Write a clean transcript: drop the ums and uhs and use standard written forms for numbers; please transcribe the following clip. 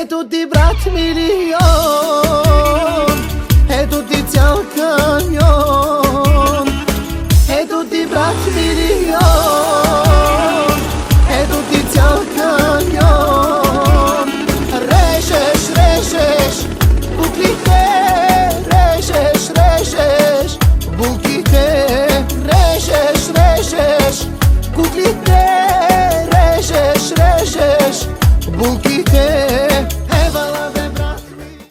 E tutti brat milion, e tutti țiau camion, e tutti brat milion, e tutti țiau camion. Reșeș, reșeș, buchite, reșeș, reșeș, buchite, reșeș, reșeș, buchite, reșeș, reșeș, buchite.